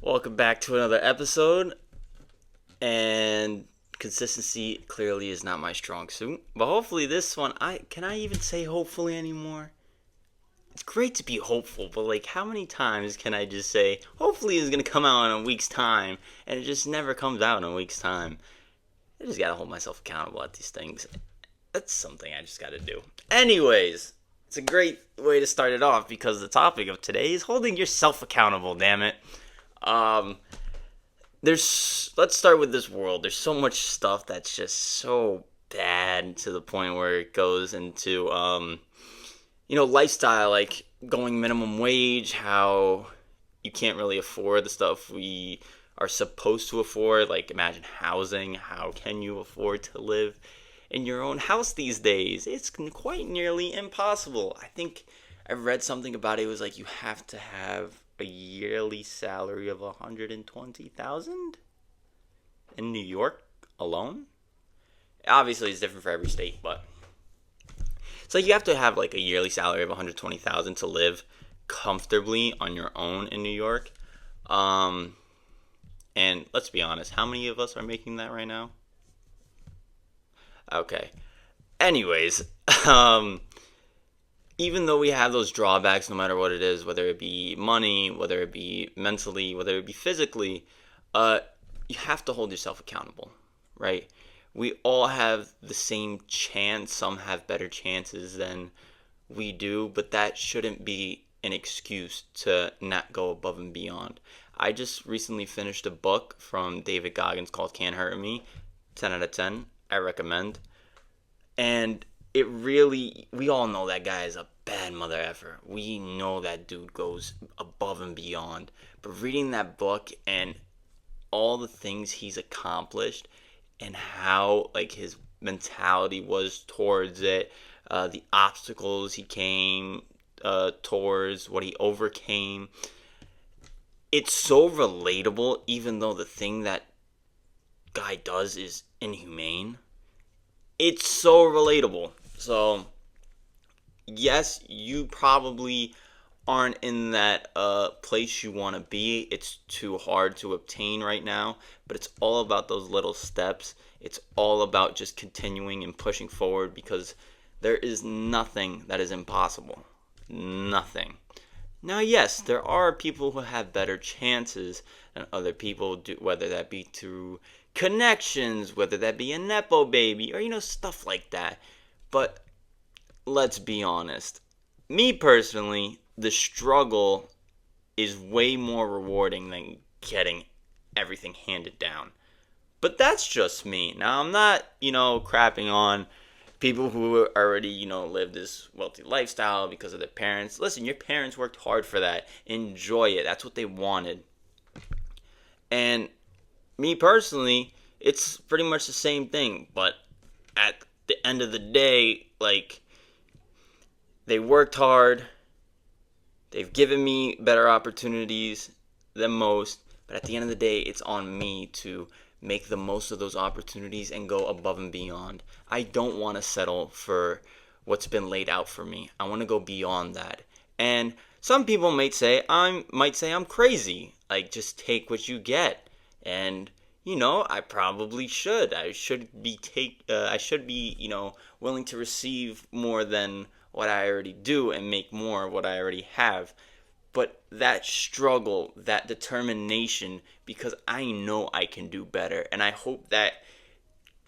Welcome back to another episode. And consistency clearly is not my strong suit. But hopefully this one, I even say hopefully anymore? It's great to be hopeful, but like how many times can I just say hopefully it's gonna come out in a week's time and it just never comes out in a week's time? I just gotta hold myself accountable at these things. That's something I just gotta do. Anyways, it's a great way to start it off because the topic of today is holding yourself accountable, damn it. Um, let's start with this world. There's so much stuff that's just so bad to the point where it goes into lifestyle, like going minimum wage, how you can't really afford the stuff we are supposed to afford. Like imagine housing. How can you afford to live in your own house these days? It's quite nearly impossible. I think I read something about it. It was like you have to have a yearly salary of 120,000 in New York alone. Obviously, it's different for every state, but it's like you have to have like a yearly salary of 120,000 to live comfortably on your own in New York. Um, and let's be honest, how many of us are making that right now? Okay. Anyways, um, even though we have those drawbacks, no matter what it is, whether it be money, whether it be mentally, whether it be physically, uh, you have to hold yourself accountable, right? We all have the same chance. Some have better chances than we do, but that shouldn't be an excuse to not go above and beyond. I just recently finished a book from David Goggins called Can't Hurt Me. 10 out of 10. I recommend. And it really, we all know that guy is a bad mother effer. We know that dude goes above and beyond. But reading that book and all the things he's accomplished and how like his mentality was towards it, the obstacles he came towards, what he overcame, it's so relatable. Even though the thing that guy does is inhumane, it's so relatable. So yes, you probably aren't in that place you want to be. It's too hard to obtain right now, but it's all about those little steps. It's all about just continuing and pushing forward because there is nothing that is impossible. Nothing. Now, yes, there are people who have better chances than other people, do, whether that be through connections, whether that be a Nepo baby, or, stuff like that. But let's be honest. Me personally, the struggle is way more rewarding than getting everything handed down. But that's just me. Now, I'm not, crapping on people who already, live this wealthy lifestyle because of their parents. Listen, your parents worked hard for that. Enjoy it. That's what they wanted. And me personally, it's pretty much the same thing. But at the end of the day, like, they worked hard. They've given me better opportunities than most. But at the end of the day, it's on me to make the most of those opportunities and go above and beyond. I don't want to settle for what's been laid out for me. I want to go beyond that. And some people might say I'm crazy. Like just take what you get. And I probably should. I should be willing to receive more than what I already do and make more of what I already have. But that struggle, that determination, because I know I can do better. And I hope that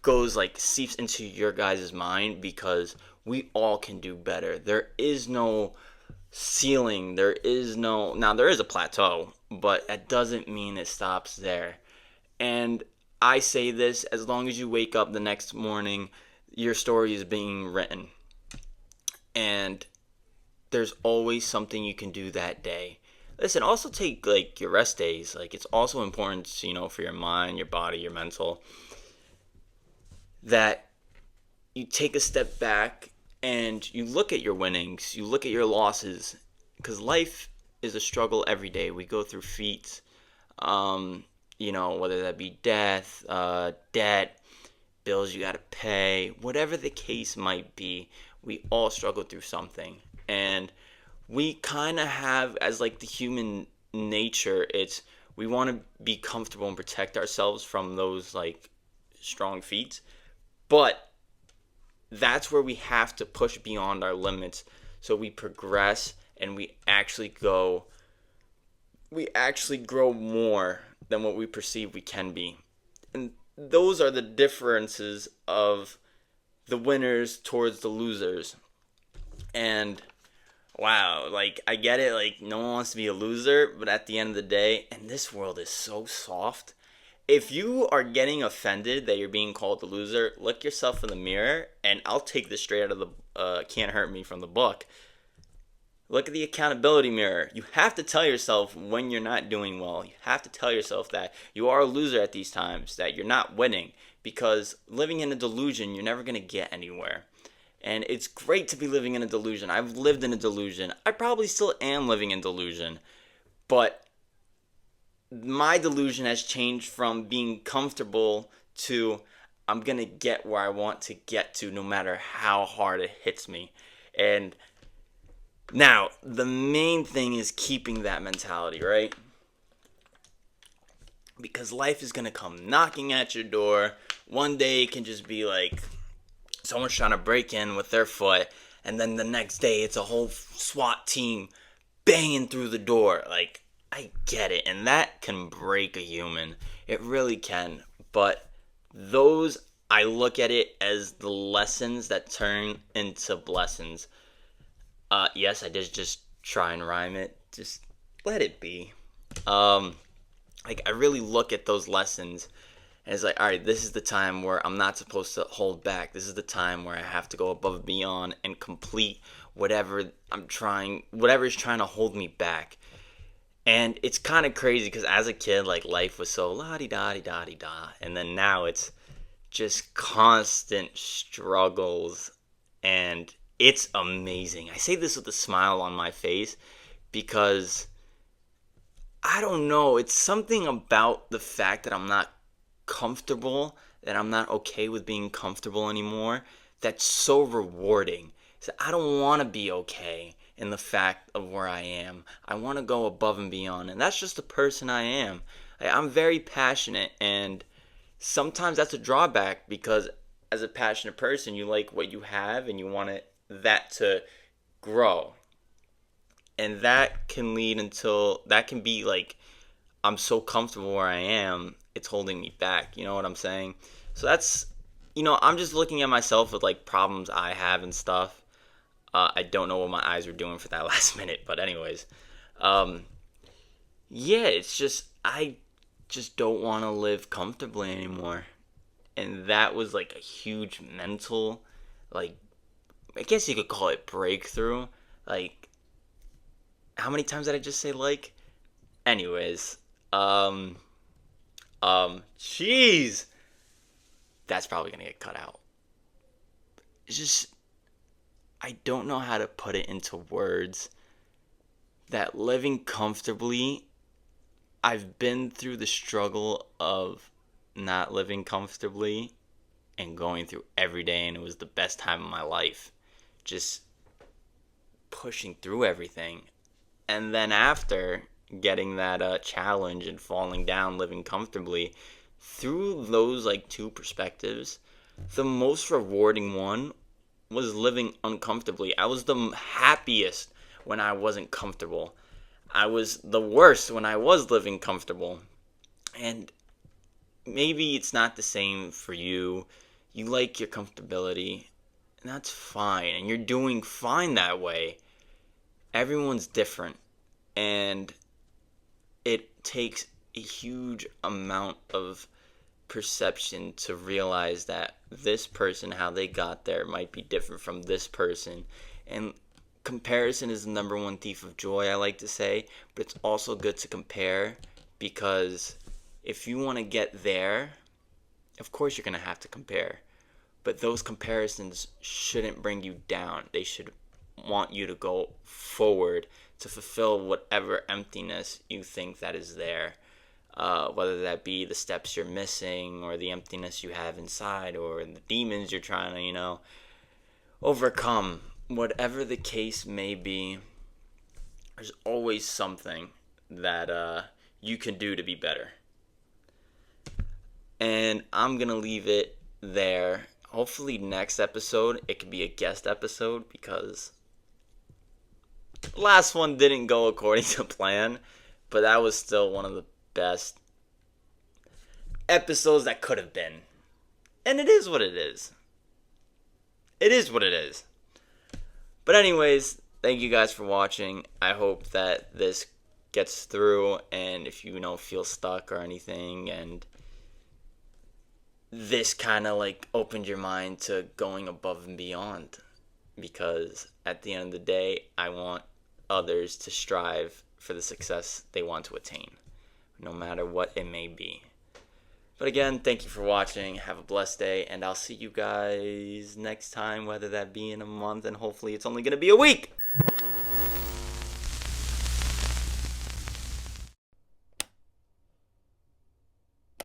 goes like seeps into your guys' mind because we all can do better. There is no ceiling. There is a plateau, but that doesn't mean it stops there. And I say this as long as you wake up the next morning, your story is being written. And there's always something you can do that day. Listen, also take like your rest days. Like it's also important, for your mind, your body, your mental, that you take a step back and you look at your winnings, you look at your losses, because life is a struggle every day. We go through feats, whether that be death, debt, bills you gotta pay, whatever the case might be, we all struggle through something. And we kind of have, as like the human nature, it's We want to be comfortable and protect ourselves from those like strong feats. But that's where we have to push beyond our limits so we progress and we actually grow more than what we perceive we can be. And those are the differences of the winners towards the losers. And wow, like I get it, like no one wants to be a loser, but at the end of the day, and this world is so soft. If you are getting offended that you're being called a loser, look yourself in the mirror, and I'll take this straight out of the Can't Hurt Me from the book. Look at the accountability mirror. You have to tell yourself when you're not doing well. You have to tell yourself that you are a loser at these times, that you're not winning, because living in a delusion, you're never going to get anywhere. And it's great to be living in a delusion. I've lived in a delusion. I probably still am living in delusion. But my delusion has changed from being comfortable to I'm going to get where I want to get to no matter how hard it hits me. And now, the main thing is keeping that mentality, right? Because life is going to come knocking at your door. One day it can just be like someone's trying to break in with their foot, and then the next day it's a whole SWAT team banging through the door. Like, I get it, and that can break a human. It really can. But those, I look at it as the lessons that turn into blessings. Yes, I did just try and rhyme it. Just let it be. Like, I really look at those lessons, and it's like, all right, this is the time where I'm not supposed to hold back. This is the time where I have to go above and beyond and complete whatever is trying to hold me back. And it's kind of crazy because as a kid, like, life was so la-di-da-di-da-di-da. And then now it's just constant struggles. And it's amazing. I say this with a smile on my face because, I don't know, it's something about the fact that I'm not comfortable, that I'm not okay with being comfortable anymore, that's so rewarding. So I don't want to be okay in the fact of where I am. I want to go above and beyond, and that's just the person I am. I'm very passionate, and sometimes that's a drawback because as a passionate person, you like what you have and you want that to grow. And that can be like, I'm so comfortable where I am, it's holding me back. You know what I'm saying? So that's, I'm just looking at myself with like problems I have and stuff. I don't know what my eyes were doing for that last minute, but anyways, yeah, it's just, I just don't want to live comfortably anymore. And that was like a huge mental, like, I guess you could call it breakthrough. Like, how many times did I just say like? Anyways, jeez, that's probably gonna get cut out. It's just, I don't know how to put it into words. That living comfortably, I've been through the struggle of not living comfortably and going through every day, and it was the best time of my life. Just pushing through everything. And then after getting that challenge and falling down, living comfortably, through those like two perspectives, the most rewarding one was living uncomfortably. I was the happiest when I wasn't comfortable. I was the worst when I was living comfortable. And maybe it's not the same for you. You like your comfortability, and that's fine. And you're doing fine that way. Everyone's different. And it takes a huge amount of perception to realize that this person, how they got there, might be different from this person. And comparison is the number one thief of joy, I like to say. But it's also good to compare, because if you want to get there, of course you're going to have to compare. But those comparisons shouldn't bring you down. They should want you to go forward to fulfill whatever emptiness you think that is there. Whether that be the steps you're missing, or the emptiness you have inside, or the demons you're trying to, overcome. Whatever the case may be, there's always something that you can do to be better. And I'm going to leave it there. Hopefully next episode, it could be a guest episode, because the last one didn't go according to plan, but that was still one of the best episodes that could have been. And it is what it is. It is what it is. But anyways, thank you guys for watching. I hope that this gets through, and if you feel stuck or anything, and this kind of opened your mind to going above and beyond, because at the end of the day, I want others to strive for the success they want to attain, no matter what it may be. But again, thank you for watching. Have a blessed day, and I'll see you guys next time, whether that be in a month, and hopefully it's only going to be a week.